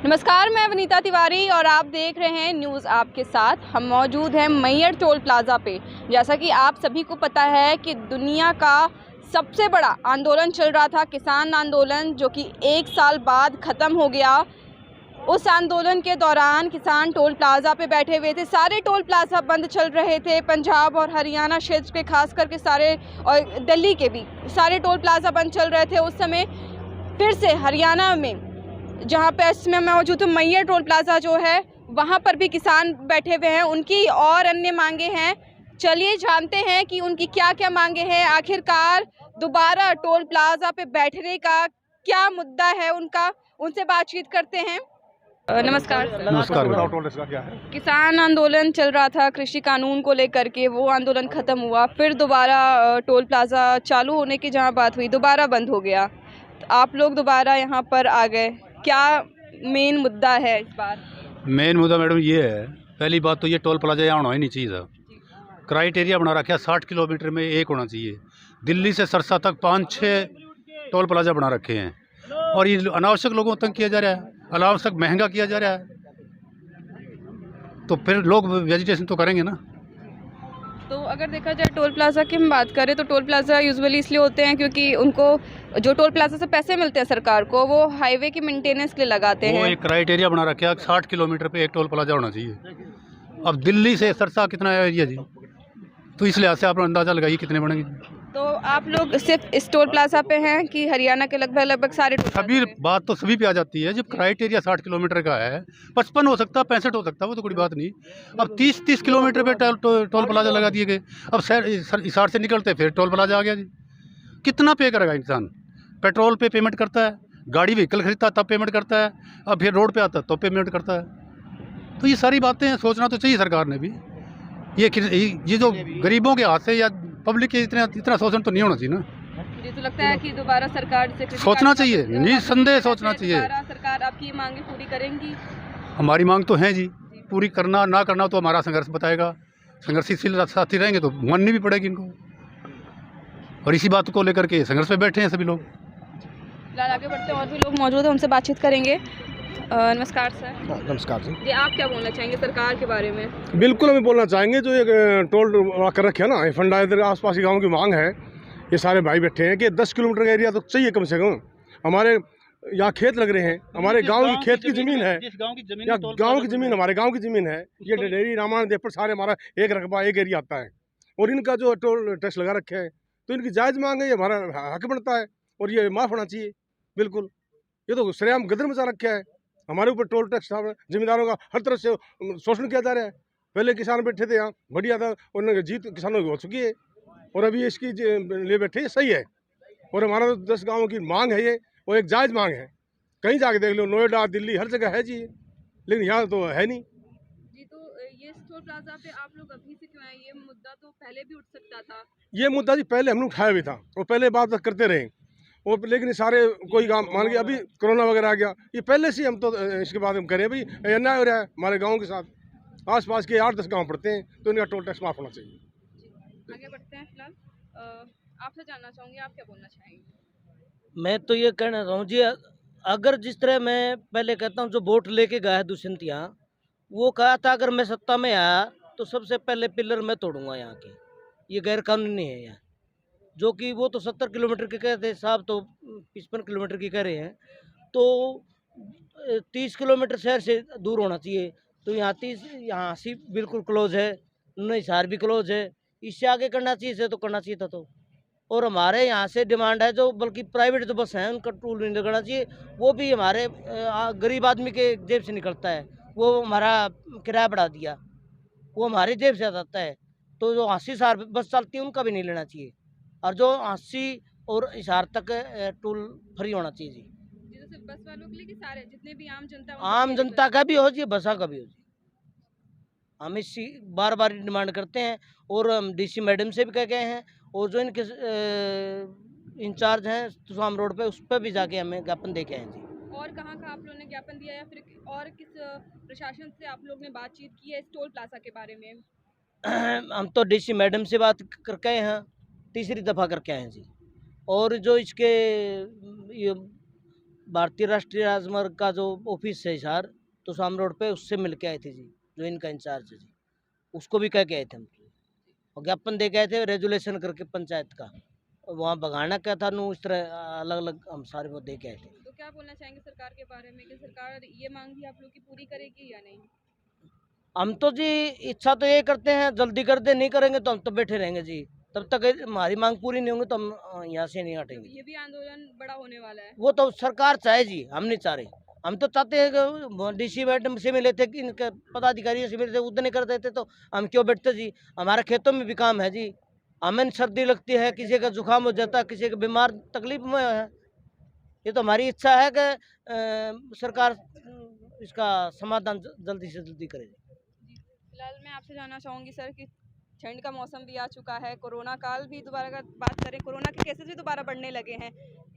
नमस्कार, मैं वनीता तिवारी और आप देख रहे हैं न्यूज़ आपके साथ। हम मौजूद हैं मैयर टोल प्लाज़ा पे। जैसा कि आप सभी को पता है कि दुनिया का सबसे बड़ा आंदोलन चल रहा था, किसान आंदोलन, जो कि 1 साल बाद ख़त्म हो गया। उस आंदोलन के दौरान किसान टोल प्लाज़ा पे बैठे हुए थे। सारे टोल प्लाज़ा बंद चल रहे थे। पंजाब और हरियाणा क्षेत्र के खास करके सारे, और दिल्ली के भी सारे टोल प्लाज़ा बंद चल रहे थे। उस समय फिर से हरियाणा में, जहाँ पे इसमें मैं मौजूद हूँ, मैयर टोल प्लाज़ा जो है, वहाँ पर भी किसान बैठे हुए हैं। उनकी और अन्य मांगे हैं। चलिए जानते हैं कि उनकी क्या क्या मांगे हैं। आखिरकार दोबारा टोल प्लाज़ा पे बैठने का क्या मुद्दा है उनका, उनसे बातचीत करते हैं। नमस्कार सर। नमस्कार मैडम। किसान आंदोलन चल रहा था कृषि कानून को लेकर के, वो आंदोलन ख़त्म हुआ, फिर दोबारा टोल प्लाज़ा चालू होने की जहाँ बात हुई, दोबारा बंद हो गया। तो आप लोग दोबारा यहाँ पर आ गए, क्या मेन मुद्दा है इस बार? मेन मुद्दा मैडम ये है, पहली बात तो ये टोल प्लाजा यहाँ होना ही नहीं चाहिए था। क्राइटेरिया बना रखा है 60 किलोमीटर में एक होना चाहिए। दिल्ली से सरसा तक 5-6 टोल प्लाजा बना रखे हैं और ये अनावश्यक लोगों को तंग किया जा रहा है, अनावश्यक महंगा किया जा रहा है। तो फिर लोग वेजिटेशन तो करेंगे ना। तो अगर देखा जाए टोल प्लाज़ा की हम बात करें तो टोल प्लाज़ा यूजुअली इसलिए होते हैं क्योंकि उनको जो टोल प्लाज़ा से पैसे मिलते हैं सरकार को, वो हाईवे की मेंटेनेंस के लिए लगाते वो हैं। एक क्राइटेरिया बना रखा है 60 किलोमीटर पे एक टोल प्लाजा होना चाहिए। अब दिल्ली से सरसा कितना एरिया जी, तो इस लिहाज से आप अंदाज़ा लगाइए कितने बनेंगे। तो आप लोग सिर्फ इस टोल प्लाज़ा पे हैं कि हरियाणा के लगभग लगभग सारे टोल सभी प्लाज़ा पे? बात तो सभी पे आ जाती है। जब क्राइटेरिया 60 किलोमीटर का है, 55 हो सकता है, 65 हो सकता है, वो तो कोई बात नहीं। अब 30-30 किलोमीटर पे टोल प्लाजा लगा दिए गए। अब हिसार से निकलते फिर टोल प्लाजा आ गया जी। कितना पे करेगा इंसान? पेट्रोल पे पेमेंट करता है, गाड़ी व्हीकल खरीदता है तब पेमेंट करता है, अब फिर रोड पे आता है तो पेमेंट करता है। तो ये सारी बातें सोचना तो चाहिए सरकार ने भी। ये जो गरीबों के हाथ से या पब्लिक के इतना शोषण तो नहीं होना चाहिए ना। मुझे तो लगता है कि दोबारा सरकार से सोचना चाहिए, निस्संदेह सोचना चाहिए। दोबारा सरकार आपकी ये मांगे पूरी करेंगी? हमारी मांग तो है जी, पूरी करना ना करना तो हमारा संघर्ष बताएगा। संघर्षशील साथी रहेंगे तो माननी भी पड़ेगी इनको, और इसी बात को लेकर के संघर्ष पे बैठे हैं सभी लोग। फिलहाल आगे बढ़ते हैं, और भी लोग मौजूद हैं, उनसे बातचीत करेंगे। नमस्कार सर। नमस्कार जी। जी, आप क्या बोलना चाहेंगे सरकार के बारे में? बिल्कुल हम बोलना चाहेंगे, जो ये टोल कर रखे हैं ना, ये फंडा इधर आसपास के गाँव की मांग है। ये सारे भाई बैठे हैं कि 10 किलोमीटर का एरिया तो चाहिए कम से कम। हमारे यहाँ खेत लग रहे हैं, हमारे गांव की खेत की ज़मीन है, या गांव की ज़मीन हमारे गांव की ज़मीन है। ये डेरी रामायण देव पर सारे हमारा एक रकबा एक एरिया आता है, और इनका जो टोल टैक्स लगा रखे हैं, तो इनकी जायज़ मांग है, ये हमारा हक बनता है और ये माफ़ होना चाहिए। बिल्कुल, ये तो सरेआम गदर मचा रखा है। हमारे ऊपर टोल टैक्स जिम्मेदारों का हर तरफ से शोषण किया जा रहा है। पहले किसान बैठे थे यहाँ, बढ़िया था, उन्होंने जीत किसानों की हो चुकी है, और अभी इसकी लिए बैठे सही है। और हमारा तो 10 गाँवों की मांग है, ये वो एक जायज़ मांग है। कहीं जाके देख लो, नोएडा दिल्ली हर जगह है जी, लेकिन यहाँ तो है नहीं जी। तो ये टोल प्लाजा पे आप लोग अभी से क्यों आए? ये मुद्दा तो पहले भी उठ सकता था। ये मुद्दा जी पहले हमने उठाया भी था, और पहले बात करते रहे, और लेकिन ये सारे कोई काम मान गया। अभी कोरोना वगैरह आ गया, ये पहले से हम तो इसके बाद हम करें भाई, अन्याय हो रहा है हमारे गाँव के साथ। आसपास के 8-10 गाँव पड़ते हैं, तो इनका टोल टैक्स माफ़ होना चाहिए। आगे बढ़ते हैं। फिलहाल आपसे जानना चाहूँगी, आप क्या बोलना चाहेंगे? मैं तो ये कहना चाहूँ जी, अगर जिस तरह मैं पहले कहता हूँ, जो वोट लेके गया है दुष्यंत यहाँ, वो कहा था अगर मैं सत्ता में आया तो सबसे पहले पिलर मैं तोड़ूंगा यहाँ के, ये गैर कानूनी है यहाँ। जो कि वो तो 70 किलोमीटर के कह थे साहब, तो 55 किलोमीटर की कह रहे हैं। तो 30 किलोमीटर शहर से दूर होना चाहिए। तो यहाँ 30, यहाँ से बिल्कुल क्लोज है, हिसार भी क्लोज है। इससे आगे करना चाहिए, इसे तो करना चाहिए था। तो और हमारे यहाँ से डिमांड है, जो बल्कि प्राइवेट जो बस हैं उनका टूल नहीं लगना चाहिए। वो भी हमारे गरीब आदमी के जेब से निकलता है, वो हमारा किराया बढ़ा दिया, वो हमारी जेब से आता है। तो जो 80 हिसार बस चलती है उनका भी नहीं लेना चाहिए, और जो 80 और हिसार तक टूल फ्री होना चाहिए जी। तो सिर्फ बस वालों के लिए कि सारे जितने भी आम जनता आम जनता का भी हो जी, बसा का भी हो जी। हम इसी बार बार डिमांड करते हैं, और हम डीसी मैडम से भी कह गए हैं, और जो इनके इंचार्ज हैं तुसाम रोड पे, उस पर भी जाके हमें ज्ञापन दे के आए जी। और कहाँ आप लोगों ने ज्ञापन दिया, या फिर और किस प्रशासन से आप लोग ने बातचीत की है इस टोल प्लाजा के बारे में? हम तो डीसी मैडम से बात करके आए हैं, तीसरी दफ़ा करके आए हैं जी। और जो इसके ये भारतीय राष्ट्रीय राजमार्ग का जो ऑफिस है सर, तो शाम रोड पे उससे मिल के आए थे जी, जो इनका इंचार्ज है जी, उसको भी कह के आए थे हम। और ज्ञापन दे के आए थे रेजुलेशन करके पंचायत का, और वहाँ बगाना क्या था नू, इस तरह अलग अलग हम सारे वो दे के आए थे। तो क्या बोलना चाहेंगे सरकार के बारे में कि सरकार ये मांग भी आप लोग की पूरी करेगी या नहीं? हम तो जी इच्छा तो ये करते हैं जल्दी कर दे, नहीं करेंगे तो हम तो बैठे रहेंगे जी, तब तक हमारी मांग पूरी नहीं होंगी तो हम यहाँ से नहीं हटेंगे। ये भी आंदोलन बड़ा होने वाला है। वो तो सरकार चाहे जी, हम नहीं चाह रहे। हम तो चाहते हैं कि डीसी मैडम से मिले थे, कि इनके पदाधिकारी से मिले थे, उतने कर देते तो हम क्यों बैठते जी। हमारे खेतों में भी काम है जी, हमें सर्दी लगती है, किसी का जुकाम हो जाता है, किसी का बीमार तकलीफ में है। ये तो हमारी इच्छा है कि सरकार इसका समाधान जल्दी से जल्दी करे। फिलहाल मैं आपसे जानना चाहूँगी सर कि ठंड का मौसम भी आ चुका है, कोरोना काल भी दोबारा अगर बात करें, कोरोना के केसेस भी दोबारा बढ़ने लगे हैं।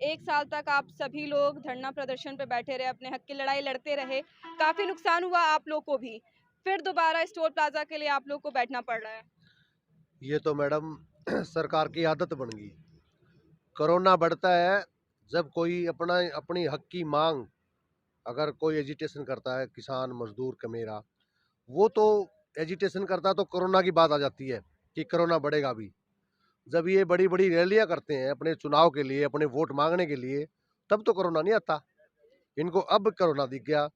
1 साल तक आप सभी लोग धरना प्रदर्शन पे बैठे रहे, अपने हक की लड़ाई लड़ते रहे, काफ़ी नुकसान हुआ आप लोग को भी, फिर दोबारा इस टोल प्लाजा के लिए आप लोग को बैठना पड़ रहा है। ये तो मैडम सरकार की आदत बन गई। कोरोना बढ़ता है जब कोई अपनी हक की मांग, अगर कोई एजिटेशन करता है, किसान मजदूर कमेरा, वो तो एजिटेशन करता है तो कोरोना की बात आ जाती है कि कोरोना बढ़ेगा भी। जब ये बड़ी बड़ी रैलियां करते हैं अपने चुनाव के लिए, अपने वोट मांगने के लिए, तब तो कोरोना नहीं आता। इनको अब कोरोना दिख गया।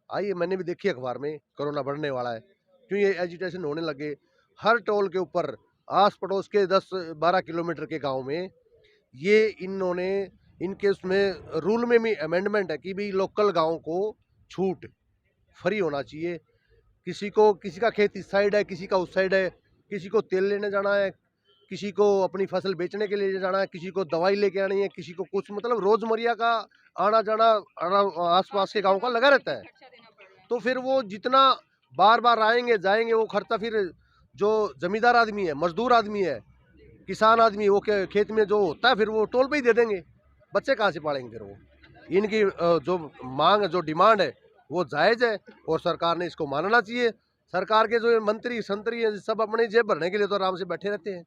आइए, मैंने भी देखी अखबार में कोरोना बढ़ने वाला है, क्यों ये एजिटेशन होने लगे। हर टोल के ऊपर आस पड़ोस के 10-12 किलोमीटर के गांव में ये इन्होंने, इनके उसमें रूल में भी अमेंडमेंट है कि भी लोकल गांव को छूट फ्री होना चाहिए। किसी का खेत इस साइड है, किसी का उस साइड है, किसी को तेल लेने जाना है, किसी को अपनी फसल बेचने के लिए जाना है, किसी को दवाई लेके आनी है, किसी को कुछ, मतलब रोजमर्रा का आना जाना आसपास के गांव का लगा रहता है। तो फिर वो जितना बार बार आएंगे जाएंगे, वो खर्चा फिर जो जमींदार आदमी है, मजदूर आदमी है, किसान आदमी, वो खेत में जो होता है फिर वो टोल पे ही दे देंगे। बच्चे कहाँ से पालेंगे फिर वो। इनकी जो मांग, जो डिमांड है वो जायज़ है और सरकार ने इसको मानना चाहिए। सरकार के जो मंत्री संतरी हैं सब अपनी जेब भरने के लिए तो आराम से बैठे रहते हैं।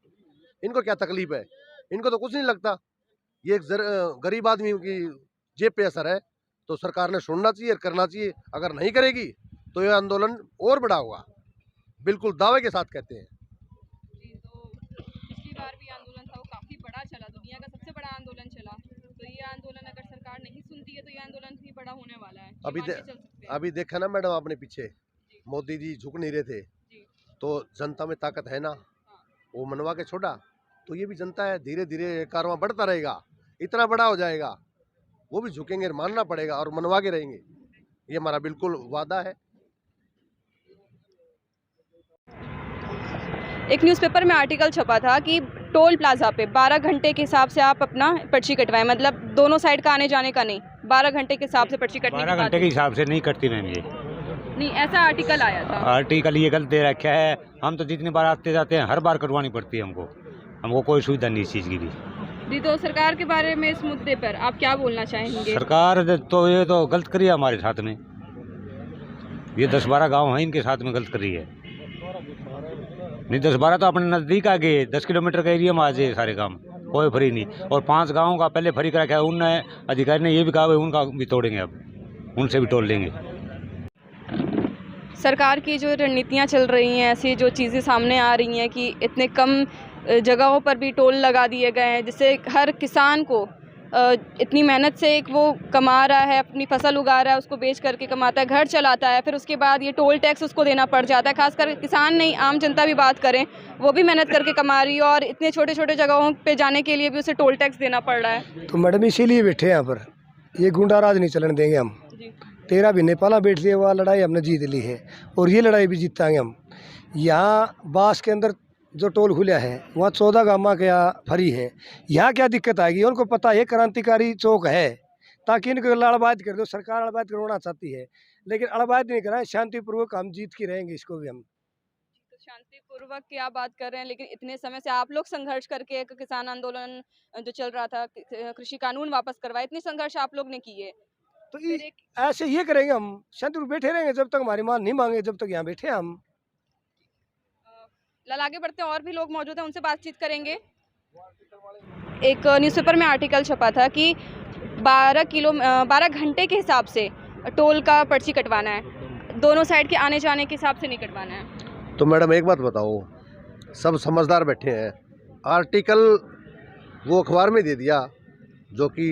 इनको क्या तकलीफ है, इनको तो कुछ नहीं लगता। ये एक गरीब आदमी की जेब पे असर है, तो सरकार ने सुनना चाहिए और करना चाहिए। अगर नहीं करेगी तो ये आंदोलन और बड़ा होगा, बिल्कुल दावे के साथ कहते हैं। जी, तो पिछली बार भी आंदोलन था, वो काफ़ी बड़ा चला, दुनिया का सबसे बड़ा आंदोलन चला। तो ये आंदोलन अगर सरकार नहीं सुनती है तो ये आंदोलन भी बड़ा होने वाला है। अभी देखा ना मैडम आपने पीछे, मोदी जी झुक नहीं रहे थे, तो जनता में ताकत है ना, वो मनवा के छोड़ा। तो ये भी जनता है, धीरे धीरे कारवां बढ़ता रहेगा, इतना बड़ा हो जाएगा, वो भी झुकेंगे, मानना पड़ेगा और मनवा के रहेंगे। ये हमारा बिल्कुल वादा है। एक न्यूज़पेपर में आर्टिकल छपा था कि टोल प्लाजा पे 12 घंटे के हिसाब से आप अपना पर्ची कटवाएं, मतलब दोनों साइड का आने जाने का नहीं, 12 घंटे के हिसाब से पर्ची कटने की 12 बात घंटे के है। हिसाब से नहीं कटती मैम, ये नहीं, ऐसा आर्टिकल आया था। आर्टिकल ये गलत दे रखा है। हम तो जितनी बार आते जाते हैं हर बार कटवानी पड़ती है हमको कोई सुविधा नहीं इस चीज़ की भी। जी, तो सरकार के बारे में इस मुद्दे पर आप क्या बोलना चाहेंगे? सरकार तो ये तो गलत करी है हमारे साथ में, ये 10-12 गाँव हैं, इनके साथ में गलत करी है। नहीं, 10-12 तो अपने नज़दीक आ गए, 10 किलोमीटर का एरिया में आ जाए सारे काम, कोई फ्री नहीं। और 5 गाँव का पहले फ्री करा है, उन अधिकारी ने ये भी कहा उनका भी तोड़ेंगे, अब उनसे भी तोड़ लेंगे। सरकार की जो रणनीतियाँ चल रही हैं, ऐसी जो चीज़ें सामने आ रही हैं कि इतने कम जगहों पर भी टोल लगा दिए गए हैं, जिससे हर किसान को इतनी मेहनत से एक वो कमा रहा है, अपनी फसल उगा रहा है, उसको बेच करके कमाता है, घर चलाता है, फिर उसके बाद ये टोल टैक्स उसको देना पड़ जाता है। खासकर किसान नहीं, आम जनता भी बात करें, वो भी मेहनत करके कमा रही है और इतने छोटे छोटे जगहों पे जाने के लिए भी उसे टोल टैक्स देना पड़ रहा है। तो मैडम इसीलिए बैठे हैं यहाँ पर, ये गुंडा राज नहीं चलने देंगे हम। 13 महीने पहला बैठ लिए, वह लड़ाई हमने जीत ली है और ये लड़ाई भी जीतांगे हम। यहाँ बास के अंदर जो टोल खुला है वहाँ 14 गामा क्या फ्री है, यहाँ क्या दिक्कत आएगी? उनको पता है क्रांतिकारी चौक है, ताकि इनको अड़बाद कर दो। सरकार अड़बाद करवाना चाहती है, लेकिन अड़बाद नहीं कराए, शांतिपूर्वक हम जीत के रहेंगे इसको भी हम। शांतिपूर्वक की आप बात कर रहे हैं, लेकिन इतने समय से आप लोग संघर्ष करके एक किसान आंदोलन जो चल रहा था, कृषि कानून वापस करवाए, इतने संघर्ष आप लोग ने किए, तो ऐसे ये करेंगे हम, शांतिपूर्वक बैठे रहेंगे जब तक हमारी मांग नहीं मांगे, जब तक यहाँ बैठे हम। फिलहाल आगे बढ़ते हैं, और भी लोग मौजूद हैं, उनसे बातचीत करेंगे। एक न्यूज़पेपर में आर्टिकल छपा था कि 12 घंटे के हिसाब से टोल का पर्ची कटवाना है, दोनों साइड के आने जाने के हिसाब से नहीं कटवाना है। तो मैडम एक बात बताओ, सब समझदार बैठे हैं, आर्टिकल वो अखबार में दे दिया जो कि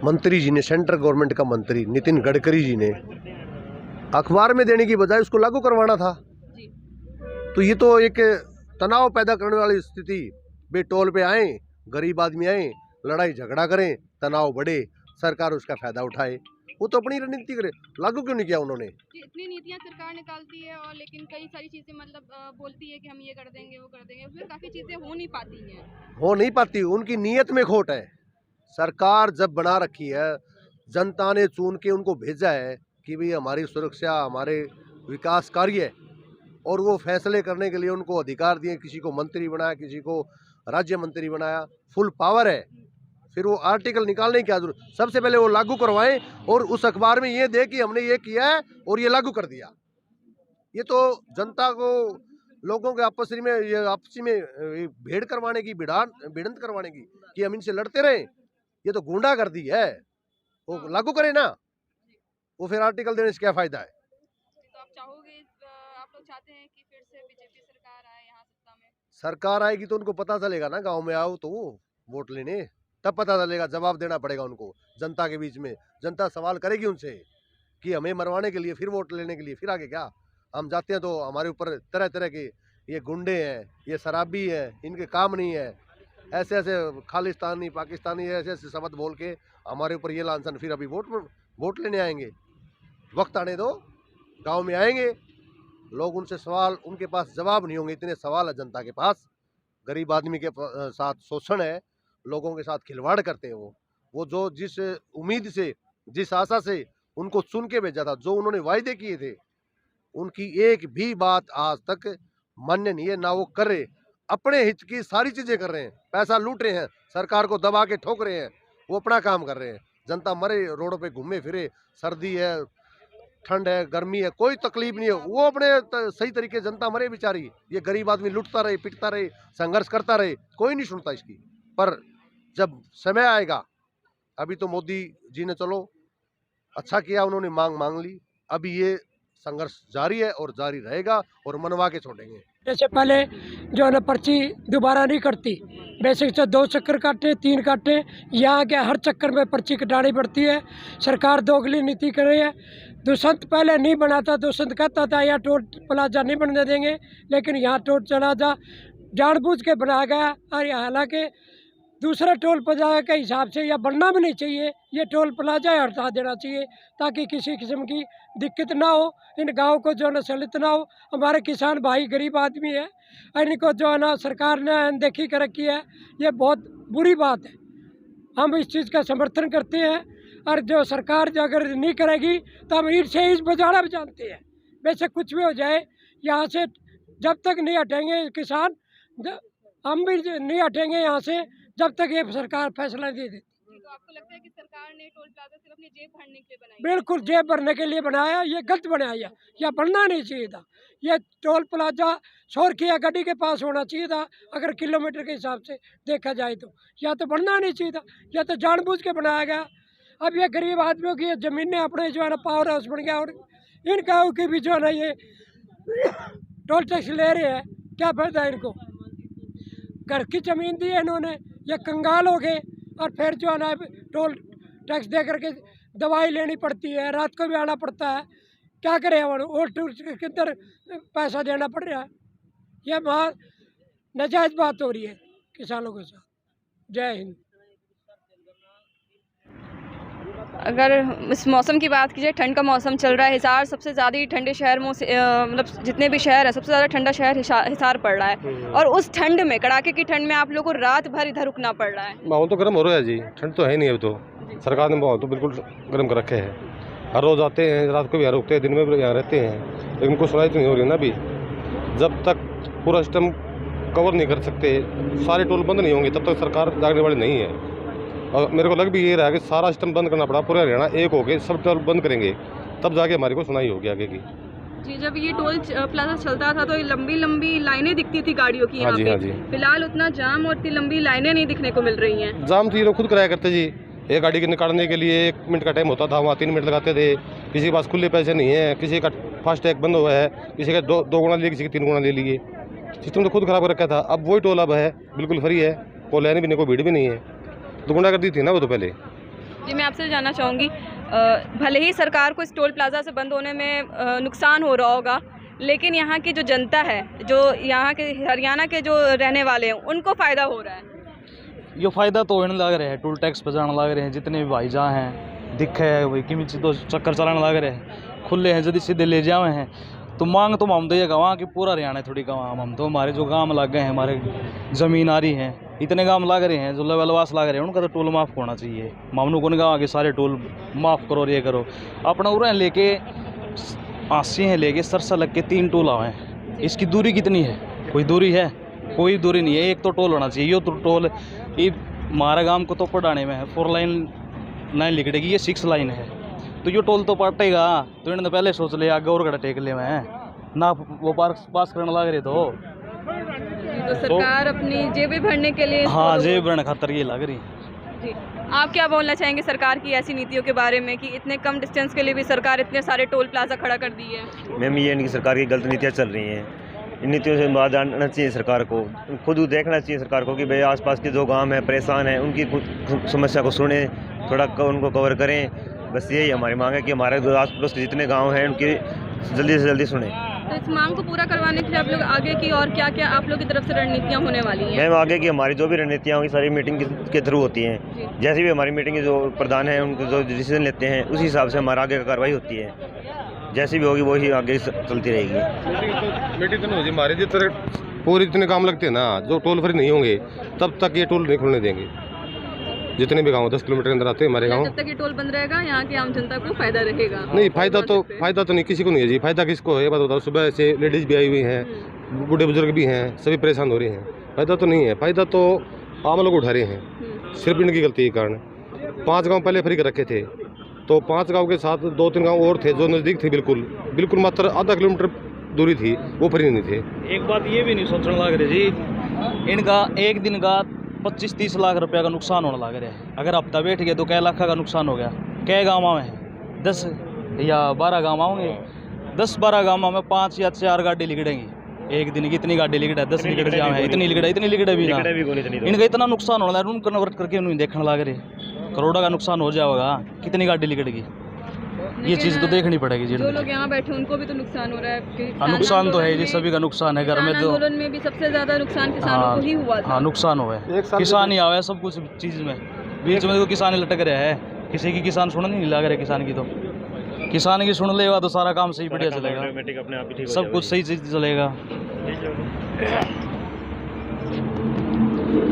मंत्री जी ने, सेंट्रल गवर्नमेंट का मंत्री नितिन गडकरी जी ने अखबार में देने की बजाय उसको लागू करवाना था। तो ये तो एक तनाव पैदा करने वाली स्थिति, बे टोल पे आए, गरीब आदमी आए, लड़ाई झगड़ा करें, तनाव बढ़े, सरकार उसका फायदा उठाए। वो तो अपनी रणनीति करे, लागू क्यों नहीं किया उन्होंने? इतनी नीतियां सरकार निकालती है और लेकिन कई सारी चीजें मतलब बोलती है कि हम ये कर देंगे, वो कर देंगे, उसमें काफी चीजें हो नहीं पाती हैं। हो नहीं पाती, उनकी नीयत में खोट है। सरकार जब बना रखी है, जनता ने चुन के उनको भेजा है कि भाई हमारी सुरक्षा, हमारे विकास कार्य है, और वो फैसले करने के लिए उनको अधिकार दिए, किसी को मंत्री बनाया, किसी को राज्य मंत्री बनाया, फुल पावर है। फिर वो आर्टिकल निकालने की क्या जरूरत? सबसे पहले वो लागू करवाएं और उस अखबार में ये दे कि हमने ये किया है और ये लागू कर दिया। ये तो जनता को, लोगों के आपसी में भेड़ करवाने की, भिड़ंत करवाने की, कि हम इनसे लड़ते रहे, ये तो गुंडागर्दी है। वो लागू करे ना, वो फिर आर्टिकल देने से क्या फायदा है? तो आप चाहोगे, आप लोग चाहते हैं कि फिर से बीजेपी सरकार आए यहाँ सत्ता में? सरकार आएगी तो उनको पता चलेगा ना, गांव में आओ तो वोट लेने, तब पता चलेगा, जवाब देना पड़ेगा उनको जनता के बीच में। जनता सवाल करेगी उनसे कि हमें मरवाने के लिए, फिर वोट लेने के लिए, फिर आगे क्या? हम जाते हैं तो हमारे ऊपर तरह तरह के ये गुंडे हैं, ये शराबी हैं, इनके काम नहीं है, ऐसे ऐसे खालिस्तानी, पाकिस्तानी, ऐसे ऐसे शब्द बोल के हमारे ऊपर ये लांछन। फिर अभी वोट लेने आएंगे, वक्त आने दो, गांव में आएंगे लोग, उनसे सवाल, उनके पास जवाब नहीं होंगे। इतने सवाल है जनता के पास, गरीब आदमी के साथ शोषण है, लोगों के साथ खिलवाड़ करते हैं। वो जो जिस उम्मीद से, जिस आशा से उनको चुन के भेजा था, जो उन्होंने वायदे किए थे, उनकी एक भी बात आज तक मान्य नहीं है, ना वो कर रहे। अपने हित की सारी चीजें कर रहे हैं, पैसा लूट रहे हैं, सरकार को दबा के ठोक रहे हैं, वो अपना काम कर रहे हैं। जनता मरे, रोडों पे घूमे फिरे, सर्दी है, ठंड है, गर्मी है, कोई तकलीफ नहीं है, वो अपने सही तरीके, जनता मरे बेचारी, ये गरीब आदमी लुटता रहे, पिटता रहे, संघर्ष करता रहे, कोई नहीं सुनता इसकी। पर जब समय आएगा, अभी तो मोदी जी ने चलो अच्छा किया, उन्होंने मांग ली, अभी ये संघर्ष जारी है और जारी रहेगा और मनवा के छोड़ेंगे। जैसे पहले जो है ना पर्ची दोबारा नहीं कटती, बेसिक से 2 चक्कर काटे, 3 काटे, यहाँ के हर चक्कर में पर्ची कटानी पड़ती है। सरकार दोगली नीति कर रही है। दुष्यंत पहले नहीं बनाता, दुष्यंत कहता था यहाँ टोल प्लाजा नहीं बनने देंगे, लेकिन यहाँ टोल प्लाजा जानबूझ के बनाया गया। और हालांकि दूसरा टोल प्लाजा के हिसाब से यह बनना भी नहीं चाहिए, ये टोल प्लाजा हटा देना चाहिए ताकि किसी किस्म की दिक्कत ना हो, इन गाँव को जो है ना सलित ना हो। हमारे किसान भाई गरीब आदमी है, इनको जो है ना सरकार ने अनदेखी कर रखी है, ये बहुत बुरी बात है। हम इस चीज़ का समर्थन करते हैं, और जो सरकार जो अगर नहीं करेगी तो हम ईट से ईट बजाना भी जानते हैं। वैसे कुछ भी हो जाए, यहाँ से जब तक नहीं हटेंगे किसान, हम भी नहीं हटेंगे यहाँ से जब तक ये सरकार फैसला दे दे। तो आपको लगता है कि सरकार ने टोल प्लाजा सिर्फ अपनी जेब भरने के लिए बनाया? बिल्कुल जेब भरने के लिए बनाया, ये गलत बनाया, यह बनना नहीं चाहिए था। ये टोल प्लाजा 100 रुपया गाड़ी के पास होना चाहिए था, अगर किलोमीटर के हिसाब से देखा जाए तो। या तो बनना नहीं चाहिए था, या तो जानबूझ के बनाया गया। अब ये गरीब आदमियों की ज़मीनें अपने जो है ना पावर हाउस बन गया, और इन गाँव की भी जो है ना ये टोल टैक्स ले रहे हैं, क्या फायदा है इनको? घर की ज़मीन दी है इन्होंने, ये कंगाल हो गए, और फिर जो है ना टोल टैक्स दे करके दवाई लेनी पड़ती है, रात को भी आना पड़ता है, क्या करें? और टूर के अंदर पैसा देना पड़ रहा है। ये वहाँ नाजायज़ बात हो रही है किसानों के साथ। जय हिंद। अगर इस मौसम की बात कीजिए, ठंड का मौसम चल रहा है, हिसार सबसे ज़्यादा ठंडे शहर में मतलब जितने भी शहर है, सबसे ज़्यादा ठंडा शहर हिसार पड़ रहा है। और उस ठंड में, कड़ाके की ठंड में आप लोगों को रात भर इधर रुकना पड़ रहा है। माहौल तो गर्म हो रहा है जी, ठंड तो है नहीं। अभी तो सरकार ने माहौल तो बिल्कुल गर्म कर रखे हैं। हर रोज़ आते हैं, रात को भी यहाँ रुकते हैं, दिन में भी यहाँ रहते हैं, लेकिन कुछ सुनाई तो नहीं हो रही ना अभी। जब तक पूरा सिस्टम कवर नहीं कर सकते, सारे टोल बंद नहीं होंगे, तब तक सरकार जागने वाली नहीं है। और मेरे को लग भी ये रहा कि सारा सिस्टम बंद करना पड़ा, पूरा हरियाणा एक हो गए, सब टोल बंद करेंगे, तब जाके हमारी को सुनाई होगी आगे की। जी, जब ये टोल प्लाजा चलता था तो ये लंबी लंबी लाइनें दिखती थी गाड़ियों की यहाँ पे। फिलहाल उतना जाम और इतनी लंबी लाइनें नहीं दिखने को मिल रही हैं। जाम तो ये लोग खुद कराया करते जी, एक गाड़ी के निकालने के लिए 1 मिनट का टाइम होता था, वहाँ 3 मिनट लगाते थे। किसी के पास खुले पैसे नहीं है, किसी का फास्टैग बंद हुआ है, किसी का दो गुना लिए, किसी के 3 गुना ले लिए। सिस्टम तो खुद खराब कर रखा था। अब वही टोल अब है, बिल्कुल फ्री है, कोई लेने भी नहीं, कोई भीड़ भी नहीं है। तो गुंडागर्दी थी ना वो तो पहले। जी, मैं आपसे जानना चाहूँगी, भले ही सरकार को इस टोल प्लाज़ा से बंद होने में नुकसान हो रहा होगा, लेकिन यहाँ की जो जनता है, जो यहाँ के हरियाणा के जो रहने वाले हैं, उनको फ़ायदा हो रहा है। ये फ़ायदा तो होने लग रहे हैं, टोल टैक्स बचाने लग रहे हैं। जितने भी भाई जहाँ हैं दिखे है वही किमित तो चक्कर चलाने लग रहे हैं, खुले हैं, जल्दी सीधे ले जाए हैं। तो मांग तो हम देगा वहाँ की पूरा हरियाणा थोड़ी गाँव हम तो हमारे जो गाँव लग गए हैं, हमारे ज़मीन आ रही हैं, इतने गाँव लग रहे हैं जो लेवलवास लग रहे हैं, उनका तो टोल माफ़ होना चाहिए। मामनू को गाँव के सारे टोल माफ़ करो और ये करो। अपना उरा लेके 80 हैं लेके सरसा लग के 3 टोल आए हैं। इसकी दूरी कितनी है? कोई दूरी है? कोई दूरी नहीं है। एक तो टोल होना चाहिए। ये तो टोल ये हमारा गांव को तो पढ़ाने में है 4 लाइन लिखड़ेगी, ये 6 लाइन है। तो ये टोल तो पटेगा, तो इन्होंने पहले सोच लिया आगे और गड़ा टेक ले मैं ना वो पास करने लग रहे तो सरकार अपनी जेबें भरने के लिए, हाँ जेब भरने खातर ये लग रही। जी, आप क्या बोलना चाहेंगे सरकार की ऐसी नीतियों के बारे में कि इतने कम डिस्टेंस के लिए भी सरकार इतने सारे टोल प्लाजा खड़ा कर दी है? मैम ये इनकी सरकार की गलत नीतियाँ चल रही हैं। इन नीतियों से बात आना चाहिए सरकार को, खुद देखना चाहिए सरकार को कि भाई आसपास के जो गांव हैं परेशान हैं, उनकी समस्या को सुने, थोड़ा उनको कवर करें। बस यही हमारी मांग है कि हमारे आस पड़ोस के जितने गांव हैं उनकी जल्दी से जल्दी सुने। तो इस मांग को पूरा करवाने के लिए आप लोग आगे की और क्या क्या आप लोग की तरफ से रणनीतियाँ होने वाली हैं? मैम आगे की हमारी जो भी रणनीतियाँ होंगी सारी मीटिंग के थ्रू होती हैं। जैसे भी हमारी मीटिंग के जो प्रधान हैं उनको जो डिसीजन लेते हैं उसी हिसाब से हमारा आगे का कार्रवाई होती है। जैसी भी होगी वही आगे चलती रहेगी। मीटिंग तो नहीं हमारे जिस तरह पूरे इतने काम लगते हैं ना, जो टोल फ्री नहीं होंगे तब तक ये टोल नहीं खुलने देंगे। जितने भी गाँव 10 किलोमीटर के अंदर आते हैं हमारे गाँव, जब तक ये टोल बंद रहेगा यहाँ की आम जनता को फायदा रहेगा? नहीं, फायदा तो नहीं, किसी को नहीं है जी। फायदा किसको है ये बात बताओ। सुबह से लेडीज़ भी आई हुई हैं, बूढ़े बुजुर्ग भी हैं, सभी परेशान हो रहे हैं। फायदा तो नहीं है, फायदा तो आम लोग उठा रहे हैं, सिर्फ इनकी गलती के कारण। 5 गाँव पहले फ्री कर रखे थे, तो 5 गाँव के साथ 2-3 गाँव और थे जो नज़दीक थे, बिल्कुल मात्र आधा किलोमीटर दूरी थी, वो फ्री नहीं थे। एक बात ये भी नहीं सोचने लग रही जी, इनका एक दिन का 25-30 लाख रुपया का नुकसान होने लग रहा है। अगर हफ्ता बैठ गए तो कै लाख का नुकसान हो गया। कै गाँव में 10 या 12 गाँव होंगे, 10-12 गाँव में 5 या 4 गाड़ी लिगड़ेंगी एक दिन की। इतनी गाड़ी लिगड़ा, 10 लिगड़ जाम है, इतनी लिगड़े भी ना। इनका इतना नुकसान होना है, उन कन्वर्ट करके उन्हें देखने लग रहे, करोड़ों का नुकसान हो जाएगा, कितनी गाड़ी लिगड़ेगी, ये चीज़ तो देखनी पड़ेगी। जो लोग यहाँ बैठे उनको भी तो नुकसान हो रहा है। नुकसान तो है जी, सभी का नुकसान है। घर में तो आंदोलन में भी सबसे ज्यादा नुकसान किसानों को ही हुआ था। हाँ नुकसान हुआ है, किसान ही आया सब कुछ चीज़ में, बीच में तो किसान ही लटक रहा है। किसी की किसान सुन नहीं लग रहा है, किसान की तो किसान की सुन लेगा तो सारा काम सही बढ़िया चलेगा, सब कुछ सही चीज़ चलेगा।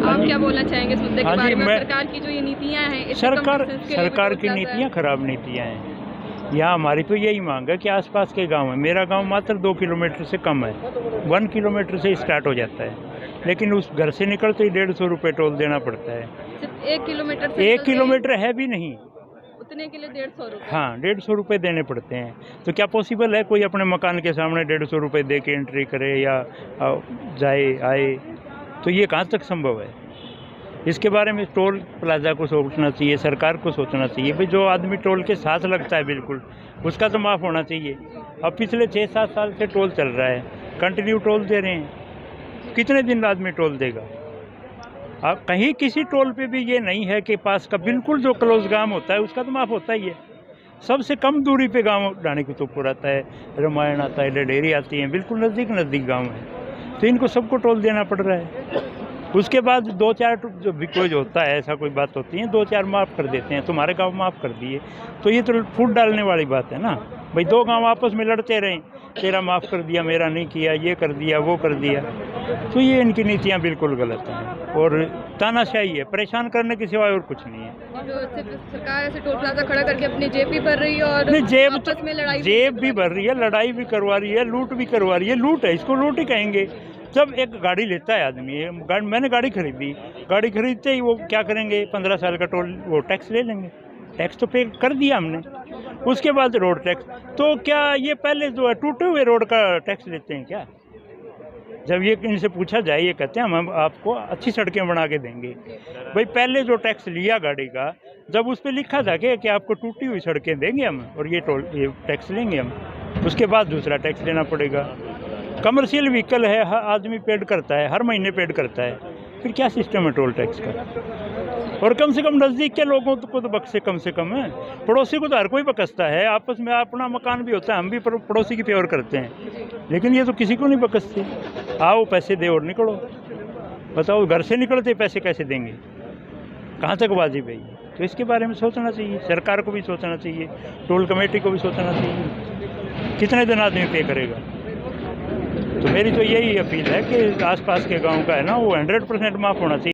आप क्या बोलना चाहेंगे इस मुद्दे के बारे में? सरकार की जो ये नीतियाँ हैं, सरकार की नीतियाँ खराब नीतियाँ हैं। यहाँ हमारी तो यही मांग है कि आसपास के गांव है, मेरा गांव मात्र 2 किलोमीटर से कम है, 1 किलोमीटर से स्टार्ट हो जाता है, लेकिन उस घर से निकलते ही 150 रुपये टोल देना पड़ता है। सिर्फ 1 किलोमीटर से? 1 किलोमीटर है भी नहीं, उतने के लिए 150 रुपये? हाँ 150 रुपये देने पड़ते हैं। तो क्या पॉसिबल है कोई अपने मकान के सामने 150 रुपये दे के एंट्री करे या जाए आए? तो ये कहाँ तक संभव है? इसके बारे में टोल प्लाजा को सोचना चाहिए, सरकार को सोचना चाहिए। भाई जो आदमी टोल के साथ लगता है बिल्कुल, उसका तो माफ़ होना चाहिए। अब पिछले 6-7 साल से टोल चल रहा है, कंटिन्यू टोल दे रहे हैं, कितने दिन आदमी टोल देगा? अब कहीं किसी टोल पे भी ये नहीं है कि पास का बिल्कुल जो क्लोज गांव होता है उसका तो माफ़ होता ही है। सबसे कम दूरी पे गांव डाणी कुतुबपुर आता है, रामायण आता है, लडेरी आती हैं, बिल्कुल नज़दीक गाँव है, तो इनको सबको टोल देना पड़ रहा है। उसके बाद 2-4 जो भी कोई होता है, ऐसा कोई बात होती है, 2-4 माफ़ कर देते हैं, तुम्हारे गांव माफ़ कर दिए, तो ये तो फूट डालने वाली बात है ना। भाई 2 गांव आपस में लड़ते रहें, तेरा माफ़ कर दिया, मेरा नहीं किया, ये कर दिया, वो कर दिया, तो ये इनकी नीतियाँ बिल्कुल गलत हैं और तानाशाही है, परेशान करने के सिवाय और कुछ नहीं है। जो सरकार ऐसे टोल प्लाजा खड़ा करके अपनी जेब भी भर रही है और जेब भी भर रही है, लड़ाई भी करवा रही है, लूट भी करवा रही है। लूट है, इसको लूट ही कहेंगे। जब एक गाड़ी लेता है आदमी, मैंने गाड़ी खरीदी, गाड़ी खरीदते ही वो क्या करेंगे, 15 साल का टोल वो टैक्स ले लेंगे, टैक्स तो पे कर दिया हमने, उसके बाद रोड टैक्स। तो क्या ये पहले जो है टूटे हुए रोड का टैक्स लेते हैं क्या? जब ये इनसे पूछा जाए, ये कहते हैं हम आपको अच्छी सड़कें बना के देंगे। भाई पहले जो टैक्स लिया गाड़ी का, जब उस पर लिखा था कि आपको टूटी हुई सड़कें देंगे हम और ये टैक्स लेंगे हम, उसके बाद दूसरा टैक्स देना पड़ेगा। कमर्शियल व्हीकल है, हर आदमी पेड करता है, हर महीने पेड करता है, फिर क्या सिस्टम है टोल टैक्स का? और कम से कम नज़दीक के लोगों को तो बख्शे, कम से कम है। पड़ोसी को तो हर कोई बकसता है, आपस में अपना मकान भी होता है, हम भी पड़ोसी की फेवर करते हैं, लेकिन ये तो किसी को नहीं बकसते। आओ पैसे दे और निकलो। बताओ, घर से निकलते पैसे कैसे देंगे? कहाँ तक वाजिब है? तो इसके बारे में सोचना चाहिए, सरकार को भी सोचना चाहिए, टोल कमेटी को भी सोचना चाहिए, कितने दिन आदमी पे करेगा। तो मेरी तो यही अपील है कि आसपास के गांव का है ना, वो 100% माफ़ होना चाहिए।